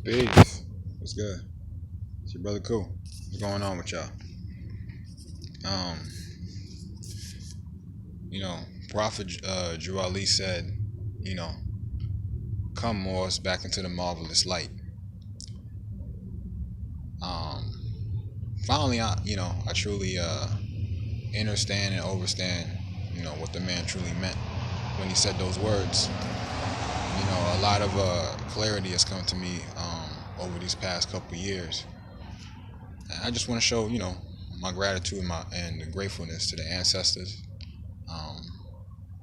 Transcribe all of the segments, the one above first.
Peace. What's good? It's your brother Cool. What's going on with y'all? Um, you know, Prophet Drew Ali said, you know, come Moors back into the marvelous light. Um, Finally, I truly understand and overstand, what the man truly meant when he said those words. A lot of clarity has come to me over these past couple years. And I just want to show, my gratitude and the gratefulness to the ancestors, um,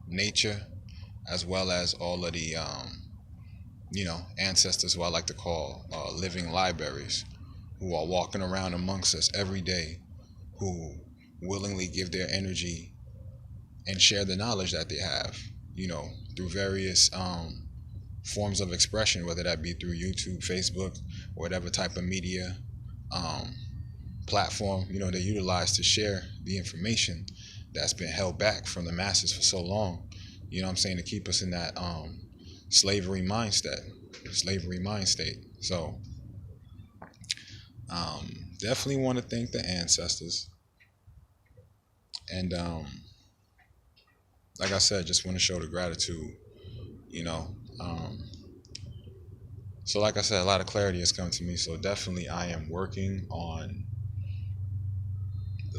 nature, as well as all of the ancestors who I like to call living libraries, who are walking around amongst us every day, who willingly give their energy and share the knowledge that they have, through various forms of expression, whether that be through YouTube, Facebook, or whatever type of media um, platform, they utilize to share the information that's been held back from the masses for so long. I'm saying, to keep us in that slavery mindset, slavery mind state. So definitely want to thank the ancestors, and like I said, just want to show the gratitude. You know, um, so like I said, a lot of clarity has come to me. So definitely, I am working on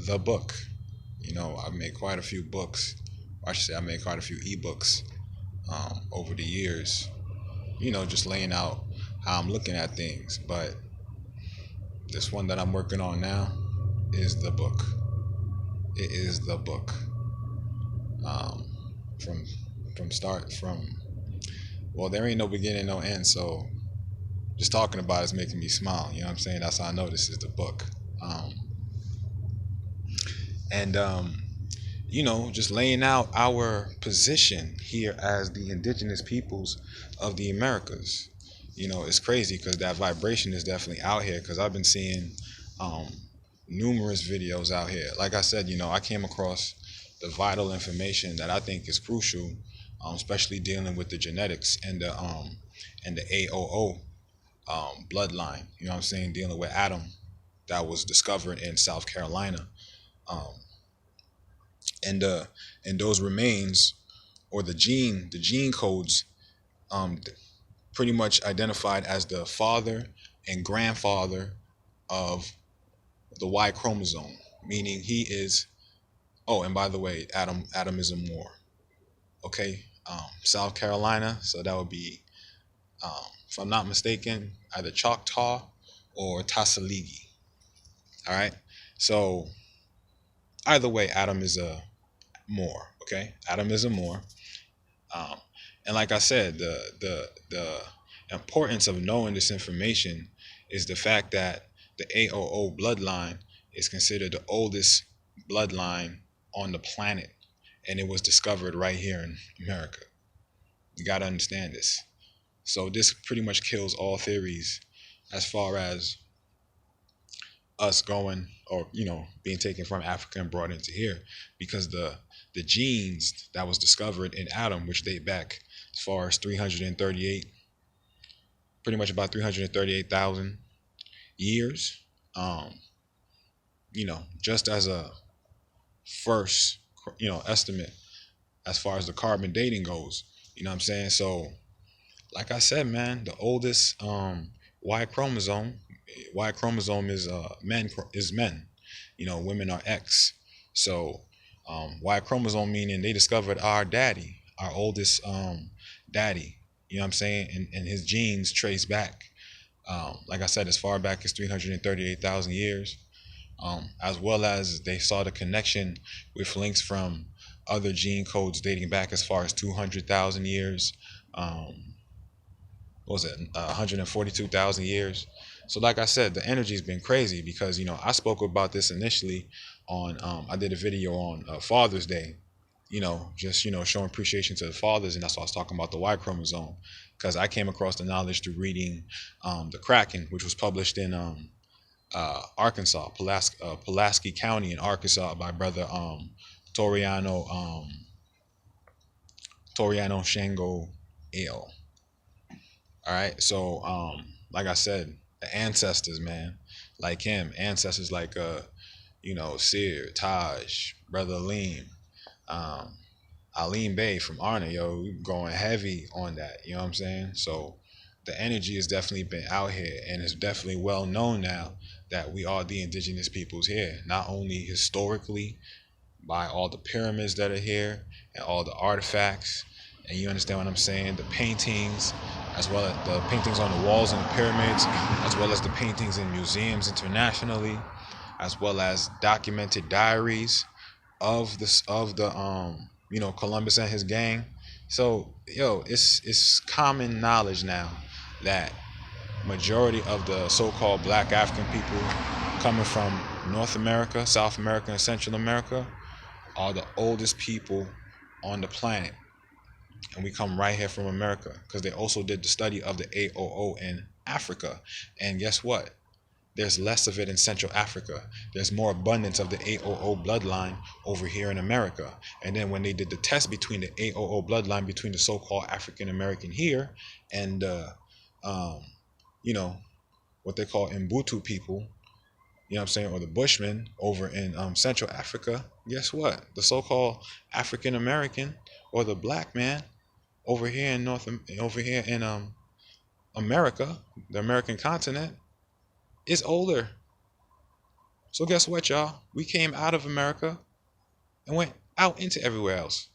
the book. I've made quite a few books. Or I should say, I made quite a few ebooks over the years. Just laying out how I'm looking at things. But this one that I'm working on now is the book. It is the book. Um, from from well, there ain't no beginning, no end. So just talking about it is making me smile. You know what I'm saying? That's how I know this is the book. Um, and just laying out our position here as the indigenous peoples of the Americas. It's crazy because that vibration is definitely out here. Because I've been seeing um, numerous videos out here. Like I said, I came across the vital information that I think is crucial, especially dealing with the genetics and the AOO bloodline. You know what I'm saying? Dealing with Adam, that was discovered in South Carolina, um, and those remains, or the gene codes, um, pretty much identified as the father and grandfather of the Y chromosome, meaning he is. Oh, and by the way, Adam is a Moor. Okay, South Carolina, so that would be, if I'm not mistaken, either Choctaw or Tassaligi. All right, so either way, Adam is a Moor. Okay, Adam is a Moor. Um, and like I said, the importance of knowing this information is the fact that the AOO bloodline is considered the oldest bloodline on the planet, and it was discovered right here in America. You got to understand this. So this pretty much kills all theories as far as us going, or being taken from Africa and brought into here, because the genes that was discovered in Adam, which date back as far as 338, pretty much about 338,000 years. Um, just as a first, estimate as far as the carbon dating goes. You know what I'm saying? So, like I said, man, the oldest Y chromosome, Y chromosome is men. Women are X. So, Y chromosome meaning they discovered our daddy, our oldest daddy. You know what I'm saying? And his genes trace back, like I said, as far back as 338,000 years, as well as they saw the connection with links from other gene codes dating back as far as 200,000 years. What was it, 142,000 years? So, like I said, the energy's been crazy because I spoke about this initially on. I did a video on Father's Day. Just showing appreciation to the fathers, and that's why I was talking about the Y chromosome, because I came across the knowledge through reading the Kraken, which was published in Arkansas, Pulaski County in Arkansas, by brother Toriano Toriano Shango Ale. All right, so like I said, the ancestors, man, like him, ancestors like Seer, Taj, Brother Aleem, um, Alim Bay from Arna, yo, we going heavy on that. You know what I'm saying? So the energy has definitely been out here, and it's definitely well known now that we are the indigenous peoples here. Not only historically by all the pyramids that are here and all the artifacts, and you understand what I'm saying? The paintings, as well as the paintings on the walls in the pyramids, as well as the paintings in museums internationally, as well as documented diaries of the Columbus and his gang. So it's common knowledge now that majority of the so-called black African people coming from North America, South America, and Central America are the oldest people on the planet. And we come right here from America because they also did the study of the AOO in Africa. And guess what? There's less of it in Central Africa. There's more abundance of the AOO bloodline over here in America. And then when they did the test between the AOO bloodline between the so-called African American here and what they call Mbutu people, you know what I'm saying, or the Bushmen over in Central Africa, guess what? The so-called African American or the black man over here in America, the American continent, is older. So guess what, y'all? We came out of America and went out into everywhere else.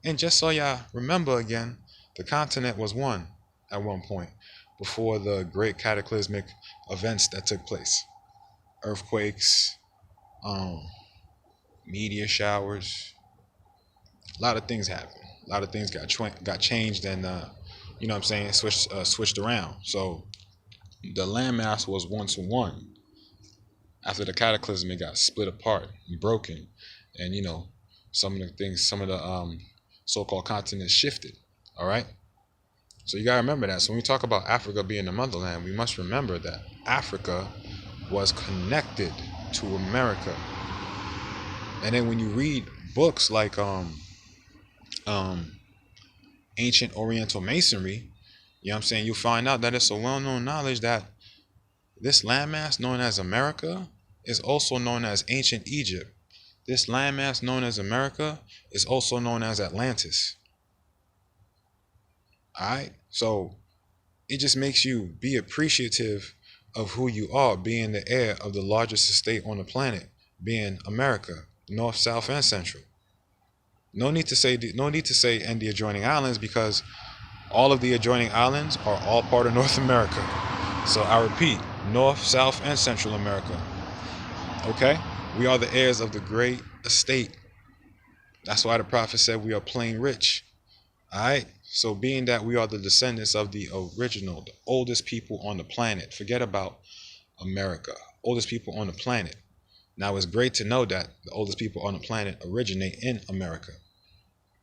And just so y'all remember again, the continent was one at one point before the great cataclysmic events that took place. Earthquakes, meteor showers, a lot of things happened. A lot of things got changed and you know what I'm saying, switched around. So the landmass was once one. After the cataclysm, it got split apart and broken, and some of the so-called continents shifted. All right. So you gotta remember that. So when we talk about Africa being the motherland, we must remember that Africa was connected to America. And then when you read books like ancient Oriental Masonry, you know what I'm saying, you'll find out that it's a well-known knowledge that this landmass known as America is also known as ancient Egypt. This landmass known as America is also known as Atlantis. Alright? So it just makes you be appreciative of who you are, being the heir of the largest estate on the planet, being America, North, South, and Central. No need to say and the adjoining islands, because all of the adjoining islands are all part of North America. So I repeat, North, South, and Central America. Okay? We are the heirs of the great estate. That's why the prophet said we are plain rich. Alright? So being that we are the descendants of the original, the oldest people on the planet, forget about America, oldest people on the planet. Now it's great to know that the oldest people on the planet originate in America.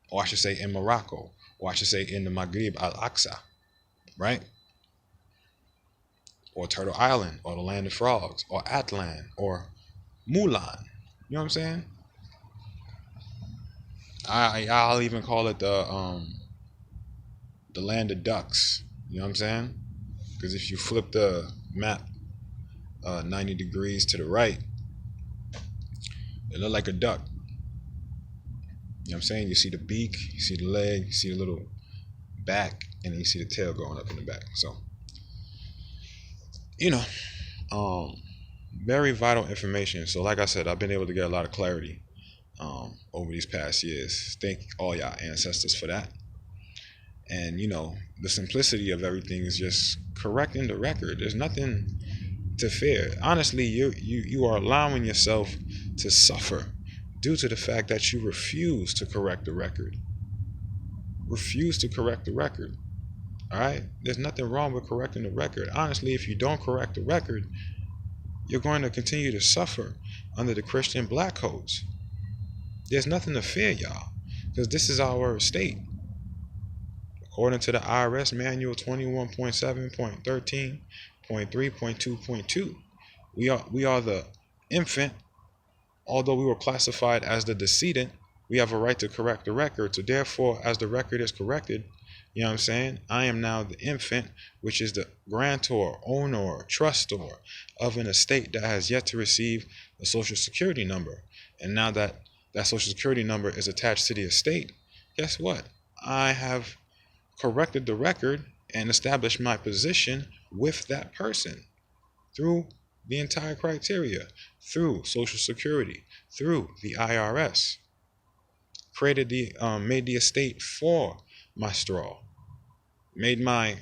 Or I should say in Morocco. Or I should say in the Maghrib al-Aqsa. Right? Or Turtle Island, or the Land of Frogs, or Atlan, or Mulan. You know what I'm saying? I'll even call it the Land of Ducks. You know what I'm saying? Because if you flip the map 90 degrees to the right, it look like a duck. You know what I'm saying? You see the beak, you see the leg, you see the little back, and then you see the tail going up in the back. So, very vital information. So like I said, I've been able to get a lot of clarity over these past years. Thank all y'all ancestors for that. And the simplicity of everything is just correcting the record. There's nothing to fear. Honestly, you are allowing yourself to suffer due to the fact that you refuse to correct the record. Refuse to correct the record. All right? There's nothing wrong with correcting the record. Honestly, if you don't correct the record, you're going to continue to suffer under the Christian black codes. There's nothing to fear, y'all, because this is our state. According to the IRS Manual 21.7.13.3.2.2, we are the infant. Although we were classified as the decedent, we have a right to correct the record. So therefore, as the record is corrected, You know what I'm saying? I am now the infant, which is the grantor, owner, trustor of an estate that has yet to receive a social security number. And now that that social security number is attached to the estate, guess what? I have corrected the record and established my position with that person through the entire criteria, through social security, through the IRS. Created the made the estate for my straw, made my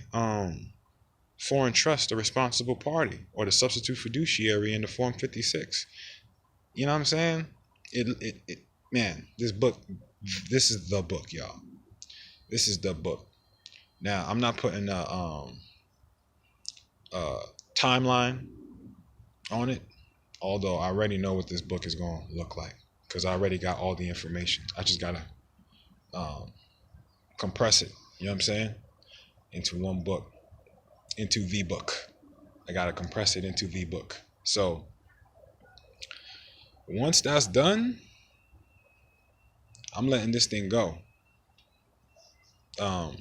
foreign trust the responsible party or the substitute fiduciary in the Form 56. You know what I'm saying? It man, this book, this is the book, y'all. This is the book. Now, I'm not putting a timeline on it, although I already know what this book is going to look like because I already got all the information. I just got to um, compress it, you know what I'm saying, into one book, into the book. I got to compress it into the book. So once that's done, I'm letting this thing go. Um,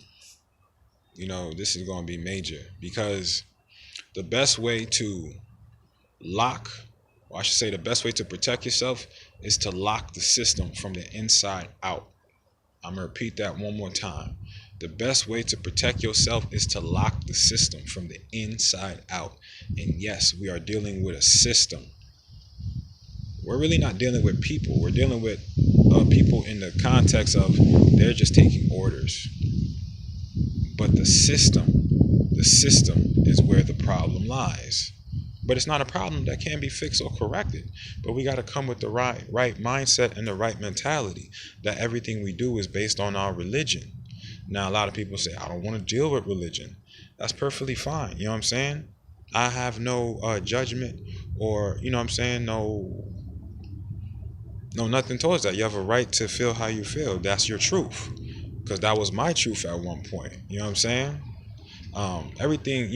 this is going to be major because the best way to lock, or I should say, the best way to protect yourself is to lock the system from the inside out. I'm going to repeat that one more time. The best way to protect yourself is to lock the system from the inside out. And yes, we are dealing with a system. We're really not dealing with people. We're dealing with people in the context of they're just taking orders. But the system is where the problem lies. But it's not a problem that can be fixed or corrected. But we got to come with the right mindset and the right mentality that everything we do is based on our religion. Now, a lot of people say, I don't want to deal with religion. That's perfectly fine. You know what I'm saying? I have no judgment or, you know what I'm saying, no, nothing towards that. You have a right to feel how you feel. That's your truth. Because that was my truth at one point. You know what I'm saying? Everything,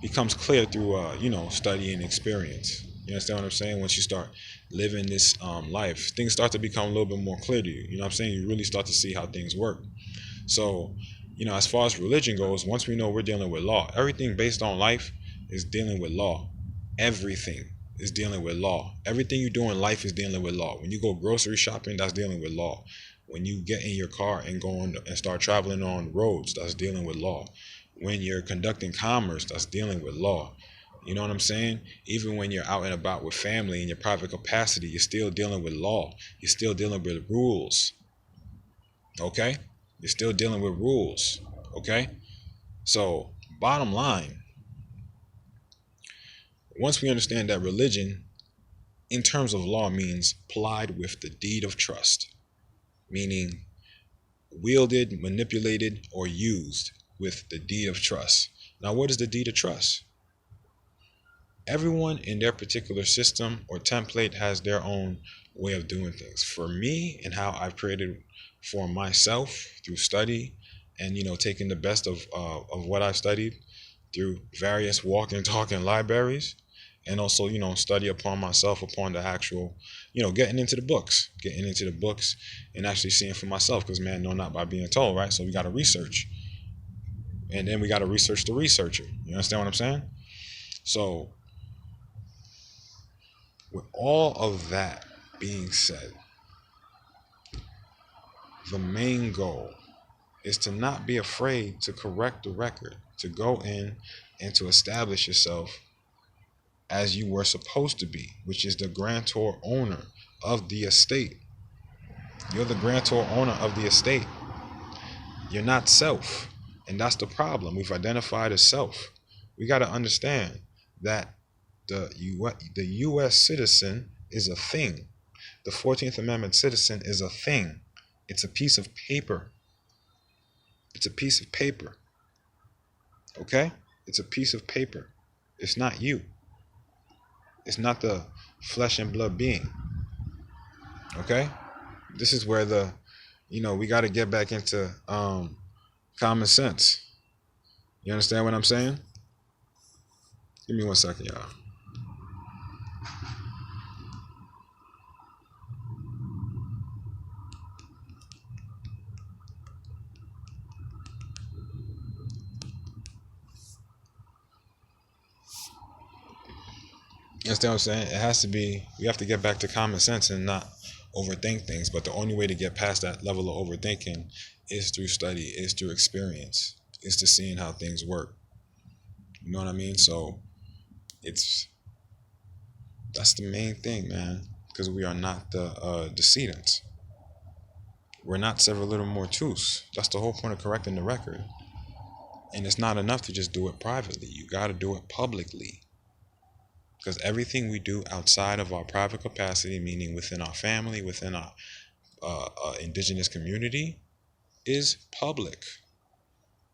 becomes clear through, study and experience. You understand what I'm saying? Once you start living this life, things start to become a little bit more clear to you. You know what I'm saying? You really start to see how things work. So, as far as religion goes, once we know we're dealing with law, everything based on life is dealing with law. Everything is dealing with law. Everything you do in life is dealing with law. When you go grocery shopping, that's dealing with law. When you get in your car and go on and start traveling on roads, that's dealing with law. When you're conducting commerce, that's dealing with law. You know what I'm saying? Even when you're out and about with family in your private capacity, you're still dealing with law. You're still dealing with rules. Okay? You're still dealing with rules. Okay? So, bottom line, once we understand that religion, in terms of law, means plied with the deed of trust, meaning wielded, manipulated, or used with the deed of trust. Now, what is the deed of trust? Everyone in their particular system or template has their own way of doing things. For me, and how I've created for myself through study and taking the best of what I've studied through various walking, talking libraries, and also study upon myself upon the actual getting into the books and actually seeing for myself, because man know not by being told, right? So we got to research, and then we got to research the researcher. You understand what I'm saying? So with all of that being said, the main goal is to not be afraid to correct the record, to go in and to establish yourself as you were supposed to be, which is the grantor owner of the estate. You're the grantor owner of the estate. You're not self. And that's the problem. We've identified as self. We got to understand that the U.S. citizen is a thing. The 14th Amendment citizen is a thing. It's a piece of paper. It's a piece of paper. Okay? It's a piece of paper. It's not you. It's not the flesh and blood being. Okay? This is where we got to get back into common sense. You understand what I'm saying? Give me 1 second, y'all. That's what I'm saying. It has to be. We have to get back to common sense and not overthink things. But the only way to get past that level of overthinking is through study, is through experience, is to seeing how things work. You know what I mean? So it's that's the main thing, man. Because we are not the decedents. We're not several little mortus. That's the whole point of correcting the record. And it's not enough to just do it privately. You got to do it publicly. Because everything we do outside of our private capacity, meaning within our family, within our indigenous community, is public.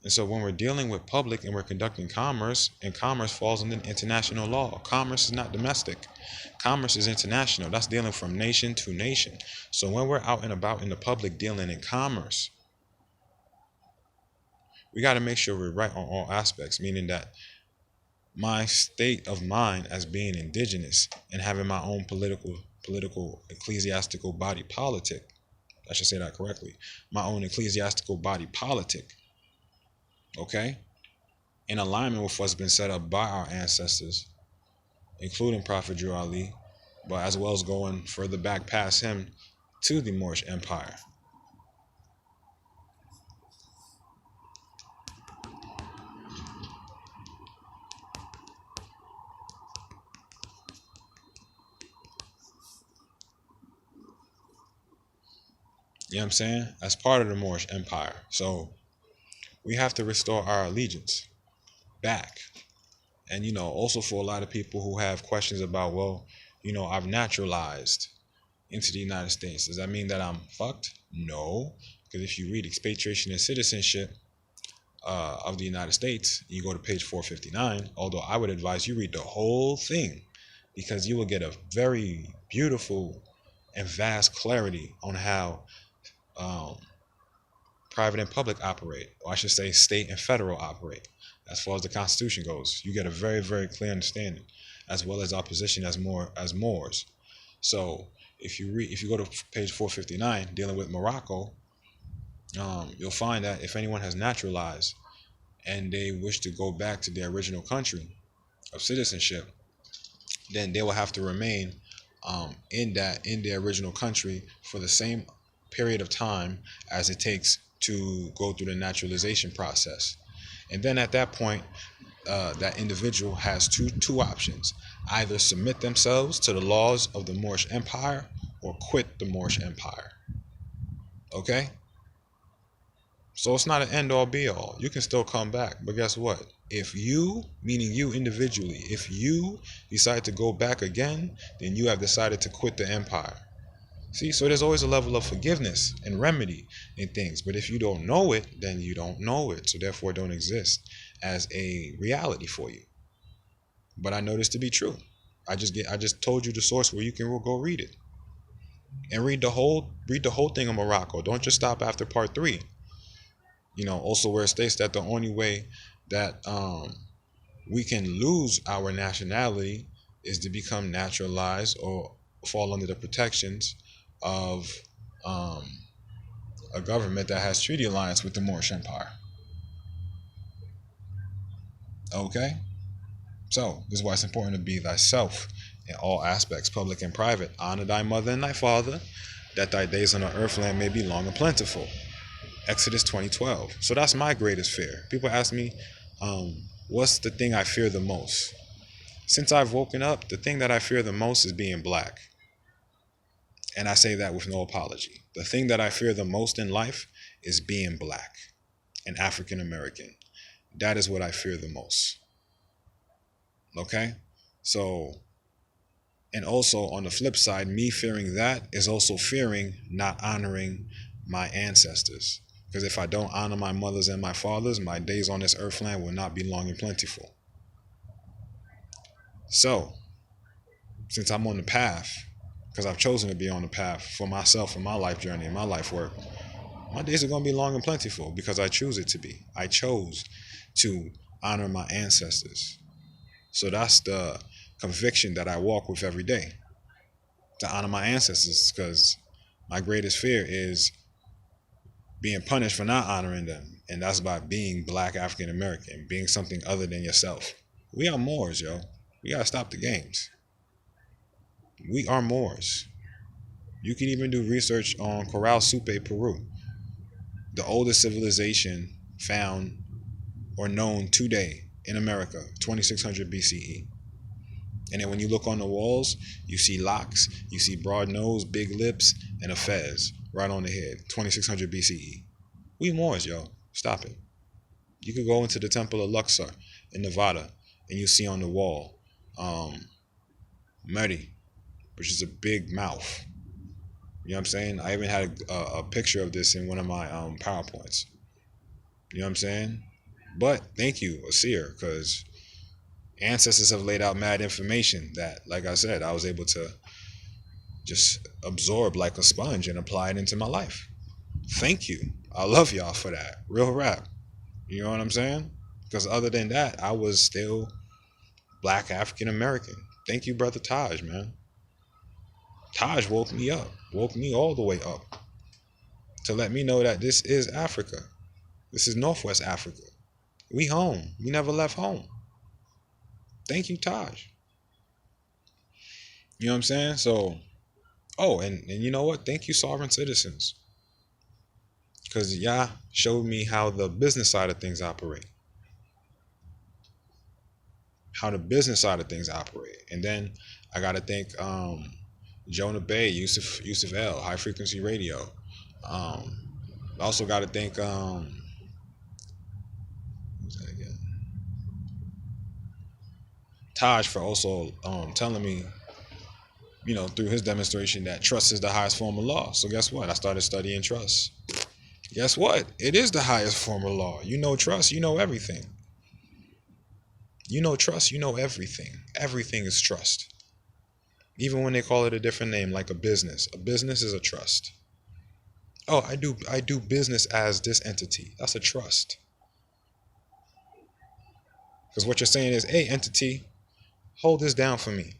And so when we're dealing with public and we're conducting commerce, and commerce falls under international law, commerce is not domestic. Commerce is international. That's dealing from nation to nation. So when we're out and about in the public dealing in commerce, we got to make sure we're right on all aspects, meaning that my state of mind as being indigenous and having my own political ecclesiastical body politic, I should say that correctly, my own ecclesiastical body politic, okay, in alignment with what's been set up by our ancestors, including Prophet Drew Ali, but as well as going further back past him to the Moorish Empire. You know what I'm saying? As part of the Moorish Empire. So we have to restore our allegiance back. And, also for a lot of people who have questions about, well, I've naturalized into the United States. Does that mean that I'm fucked? No. Because if you read Expatriation and Citizenship of the United States, you go to page 459, although I would advise you read the whole thing because you will get a very beautiful and vast clarity on how private and public operate, or I should say state and federal operate. As far as the Constitution goes, you get a very, very clear understanding, as well as our position as Moors. So if you go to page 459, dealing with Morocco, you'll find that if anyone has naturalized and they wish to go back to their original country of citizenship, then they will have to remain in their original country for the same period of time as it takes to go through the naturalization process. And then at that point, that individual has two options: either submit themselves to the laws of the Moorish Empire or quit the Moorish Empire. Okay? So it's not an end all be all. You can still come back. But guess what? If you, meaning you individually, if you decide to go back again, then you have decided to quit the empire. See, so there's always a level of forgiveness and remedy in things. But if you don't know it, then you don't know it. So therefore it don't exist as a reality for you. But I know this to be true. I just told you the source where you can go read it. And read the whole thing of Morocco. Don't just stop after part 3. Also where it states that the only way that we can lose our nationality is to become naturalized or fall under the protections of a government that has treaty alliance with the Moorish Empire. Okay? So, this is why it's important to be thyself in all aspects, public and private. Honor thy mother and thy father, that thy days on the earth land may be long and plentiful. Exodus 20:12. So that's my greatest fear. People ask me, what's the thing I fear the most? Since I've woken up, the thing that I fear the most is being black. And I say that with no apology. The thing that I fear the most in life is being black and African American. That is what I fear the most. Okay? So, and also on the flip side, me fearing that is also fearing not honoring my ancestors. Because if I don't honor my mothers and my fathers, my days on this earth land will not be long and plentiful. So, since I'm on the path, because I've chosen to be on the path for myself and my life journey and my life work, my days are going to be long and plentiful because I choose it to be. I chose to honor my ancestors. So that's the conviction that I walk with every day, to honor my ancestors, because my greatest fear is being punished for not honoring them. And that's by being black African American, being something other than yourself. We are Moors, yo. We gotta stop the games. We are Moors. You can even do research on Coral Supe, Peru, the oldest civilization found or known today in America, 2600 BCE. And then when you look on the walls, you see locks, you see broad nose, big lips, and a fez right on the head, 2600 BCE. We Moors, yo. Stop it. You could go into the Temple of Luxor in Nevada, and you see on the wall, Mehdi, which is a big mouth. You know what I'm saying? I even had a picture of this in one of my PowerPoints. You know what I'm saying? But thank you, Asir, because ancestors have laid out mad information that, like I said, I was able to just absorb like a sponge and apply it into my life. Thank you. I love y'all for that. Real rap. You know what I'm saying? Because other than that, I was still black African American. Thank you, brother Taj, man. Taj woke me up, woke me all the way up to let me know that this is Africa. This is Northwest Africa. We home. We never left home. Thank you, Taj. You know what I'm saying? So, oh, and you know what? Thank you, sovereign citizens. Because y'all showed me how the business side of things operate. How the business side of things operate. And then I got to thank Jonah Bay, Yusuf L, High Frequency Radio. I also got to thank, who's that again? Taj for also telling me, through his demonstration that trust is the highest form of law. So guess what? I started studying trust. Guess what? It is the highest form of law. You know trust, you know everything. You know trust, you know everything. Everything is trust. Even when they call it a different name, like a business. A business is a trust. Oh, I do business as this entity. That's a trust. Because what you're saying is, hey, entity, hold this down for me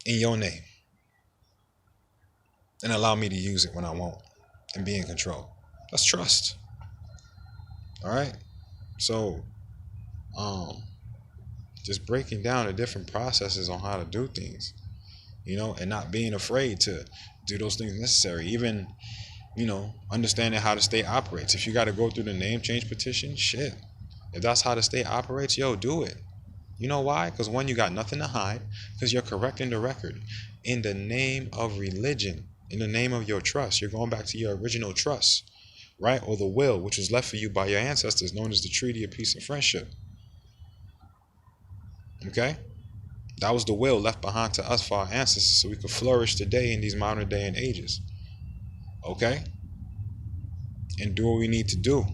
in your name. And allow me to use it when I want and be in control. That's trust. All right? So, just breaking down the different processes on how to do things, and not being afraid to do those things necessary. Even, understanding how the state operates. If you got to go through the name change petition, shit. If that's how the state operates, yo, do it. You know why? Because one, you got nothing to hide, because you're correcting the record in the name of religion, in the name of your trust. You're going back to your original trust, right? Or the will, which was left for you by your ancestors, known as the Treaty of Peace and Friendship. Okay? That was the will left behind to us for our ancestors so we could flourish today in these modern day and ages. Okay? And do what we need to do.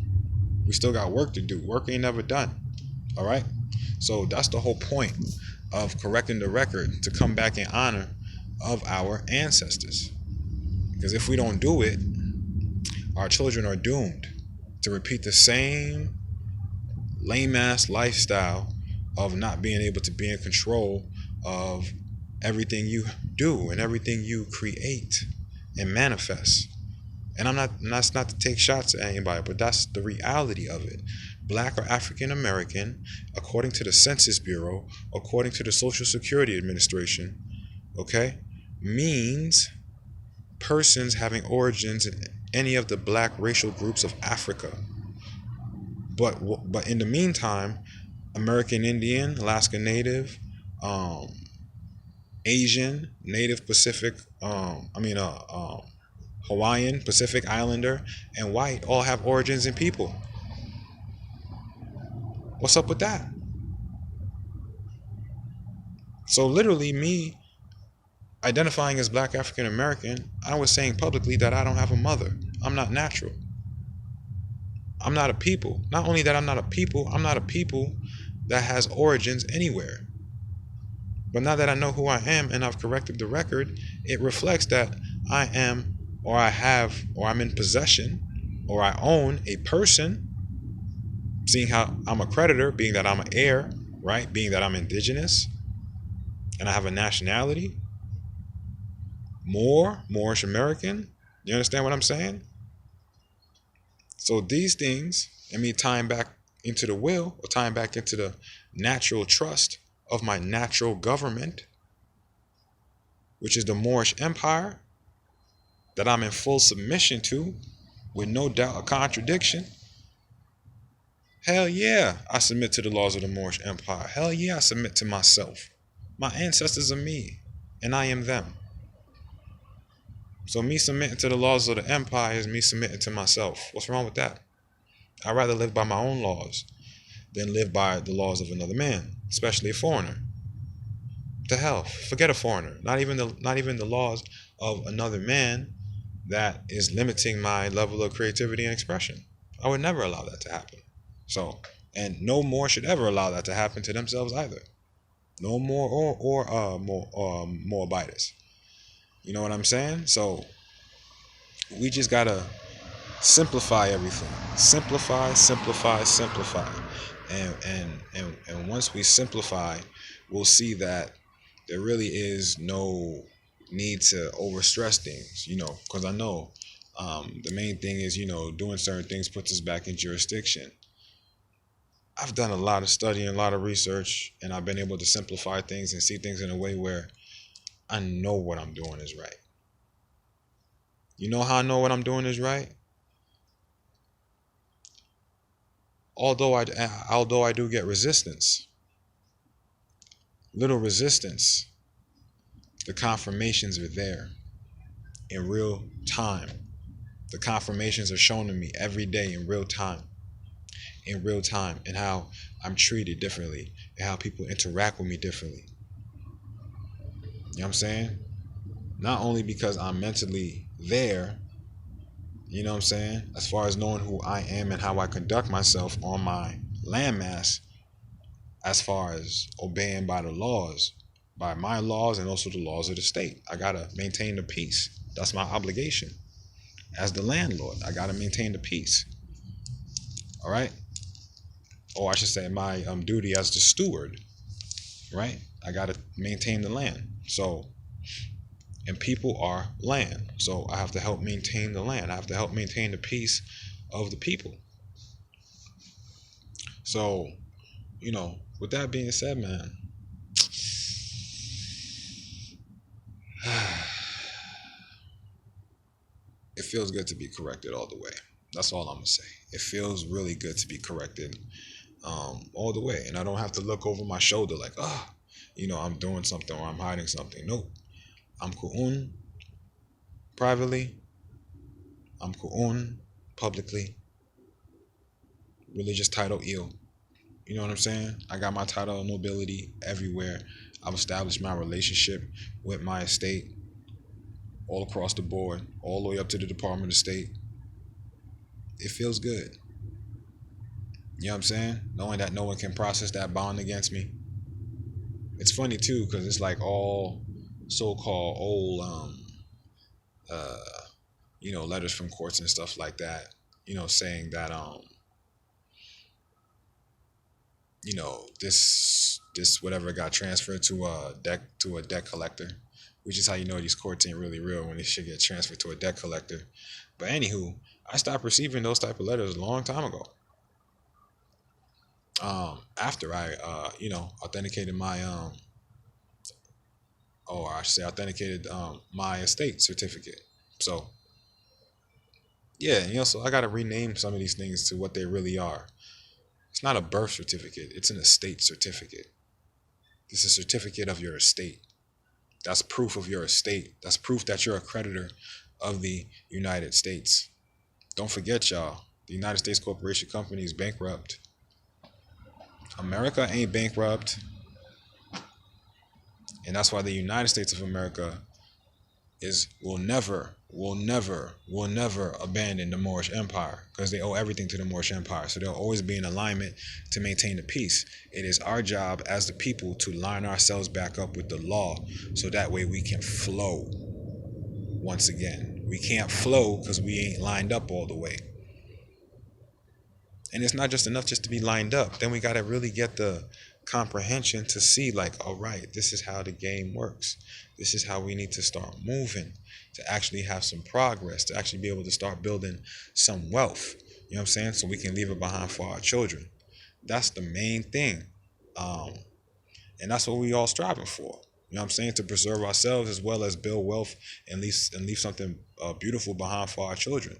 We still got work to do. Work ain't never done. All right? So that's the whole point of correcting the record, to come back in honor of our ancestors. Because if we don't do it, our children are doomed to repeat the same lame-ass lifestyle of not being able to be in control of everything you do and everything you create and manifest. And that's not to take shots at anybody, but that's the reality of it. Black or African American, according to the Census Bureau, according to the Social Security Administration, okay, means persons having origins in any of the black racial groups of Africa. But in the meantime, American Indian, Alaska Native, Asian, Native Pacific, Hawaiian, Pacific Islander, and white all have origins in people. What's up with that? So literally me identifying as black African American, I was saying publicly that I don't have a mother. I'm not natural. I'm not a people. Not only that I'm not a people that has origins anywhere. But now that I know who I am and I've corrected the record, it reflects that I am, or I have, or I'm in possession, or I own a person, seeing how I'm a creditor, being that I'm an heir, right? Being that I'm indigenous, and I have a nationality, Moorish American. You understand what I'm saying? So these things, and me tying back into the will, or tying back into the natural trust of my natural government, which is the Moorish Empire that I'm in full submission to, with no doubt a contradiction. Hell yeah, I submit to the laws of the Moorish Empire. Hell yeah, I submit to myself. My ancestors are me, and I am them. So me submitting to the laws of the empire is me submitting to myself. What's wrong with that? I'd rather live by my own laws than live by the laws of another man, especially a foreigner. To hell, forget a foreigner. Not even the laws of another man that is limiting my level of creativity and expression. I would never allow that to happen. So, and no more should ever allow that to happen to themselves either. No more more Moabites. You know what I'm saying? So we just gotta simplify everything. Simplify, simplify, simplify. And once we simplify, we'll see that there really is no need to overstress things, because I know the main thing is, doing certain things puts us back in jurisdiction. I've done a lot of studying, a lot of research, and I've been able to simplify things and see things in a way where I know what I'm doing is right. You know how I know what I'm doing is right? Although I do get resistance, little resistance, the confirmations are there in real time. The confirmations are shown to me every day in real time, and how I'm treated differently and how people interact with me differently. You know what I'm saying? Not only because I'm mentally there, you know what I'm saying, as far as knowing who I am and how I conduct myself on my landmass, as far as obeying by the laws, by my laws and also the laws of the state. I gotta maintain the peace. That's my obligation as the landlord. I gotta maintain the peace. All right. Or I should say, my duty as the steward. Right. I gotta maintain the land. So, and people are land. So I have to help maintain the land. I have to help maintain the peace of the people. So, with that being said, man, it feels good to be corrected all the way. That's all I'm gonna say. It feels really good to be corrected all the way, and I don't have to look over my shoulder like, I'm doing something or I'm hiding something. Nope. I'm ku'un privately. I'm ku'un publicly. Religious title ill. You know what I'm saying? I got my title of nobility everywhere. I've established my relationship with my estate all across the board, all the way up to the Department of State. It feels good. You know what I'm saying? Knowing that no one can process that bond against me. It's funny too, because it's like all so-called old, uh, letters from courts and stuff like that. Saying that, this whatever got transferred to a debt collector, which is how these courts ain't really real when they should get transferred to a debt collector. But anywho, I stopped receiving those type of letters a long time ago. After I authenticated my or I should say authenticated my estate certificate. So yeah, so I gotta rename some of these things to what they really are. It's not a birth certificate, it's an estate certificate. It's a certificate of your estate. That's proof of your estate. That's proof that you're a creditor of the United States. Don't forget, y'all, the United States Corporation Company is bankrupt. America ain't bankrupt. And that's why the United States of America will never abandon the Moorish Empire, because they owe everything to the Moorish Empire. So they'll always be in alignment to maintain the peace. It is our job as the people to line ourselves back up with the law, so that way we can flow once again. We can't flow because we ain't lined up all the way. And it's not just enough just to be lined up. Then we got to really get the comprehension to see, like, all right, this is how the game works. This is how we need to start moving to actually have some progress, to actually be able to start building some wealth. You know what I'm saying? So we can leave it behind for our children. That's the main thing. And that's what we all striving for. You know what I'm saying? To preserve ourselves as well as build wealth and leave something beautiful behind for our children.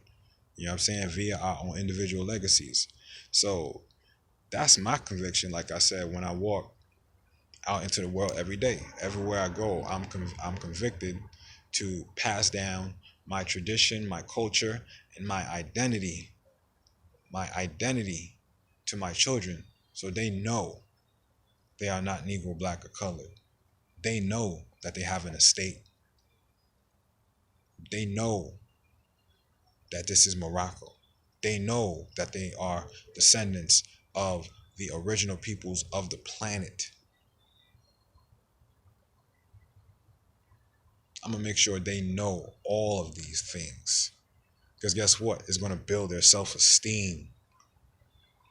You know what I'm saying? Via our own individual legacies. So that's my conviction. Like I said, when I walk out into the world every day, everywhere I go, I'm convicted to pass down my tradition, my culture, and my identity to my children, so they know they are not Negro, black, or colored. They know that they have an estate. They know that this is Morocco. They know that they are descendants of the original peoples of the planet. I'm gonna make sure they know all of these things. Because guess what? It's gonna build their self-esteem.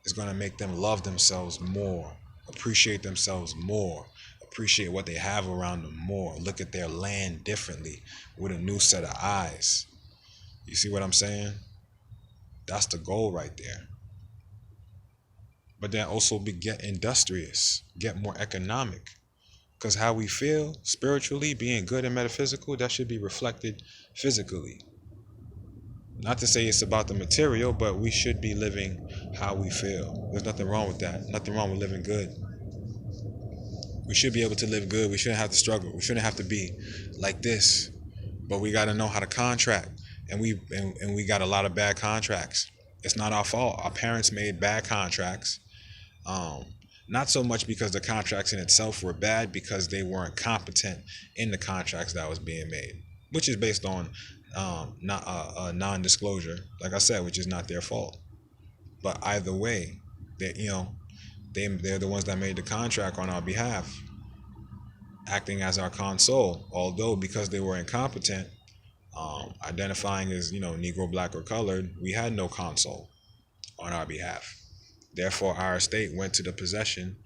It's gonna make them love themselves more, appreciate themselves more, appreciate what they have around them more, look at their land differently with a new set of eyes. You see what I'm saying? That's the goal right there. But then also get industrious, get more economic. Because how we feel spiritually, being good and metaphysical, that should be reflected physically. Not to say it's about the material, but we should be living how we feel. There's nothing wrong with that. Nothing wrong with living good. We should be able to live good. We shouldn't have to struggle. We shouldn't have to be like this. But we got to know how to contract. And we got a lot of bad contracts. It's not our fault. Our parents made bad contracts. Um, Not so much because the contracts in itself were bad, because they weren't competent in the contracts that was being made, which is based on not non-disclosure, like I said, which is not their fault. But either way, they they're the ones that made the contract on our behalf, acting as our console. Although because they were incompetent, identifying as Negro, black, or colored, we had no console on our behalf. Therefore, our estate went to the possession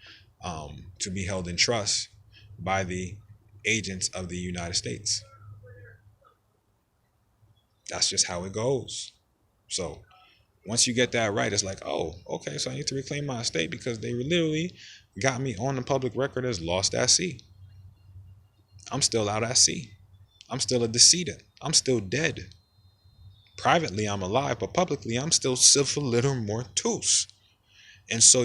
to be held in trust by the agents of the United States. That's just how it goes. So once you get that right, it's like, oh, okay, so I need to reclaim my estate because they literally got me on the public record as lost at sea. I'm still out at sea. I'm still a decedent. I'm still dead. Privately, I'm alive, but publicly, I'm still civil little mortus. And so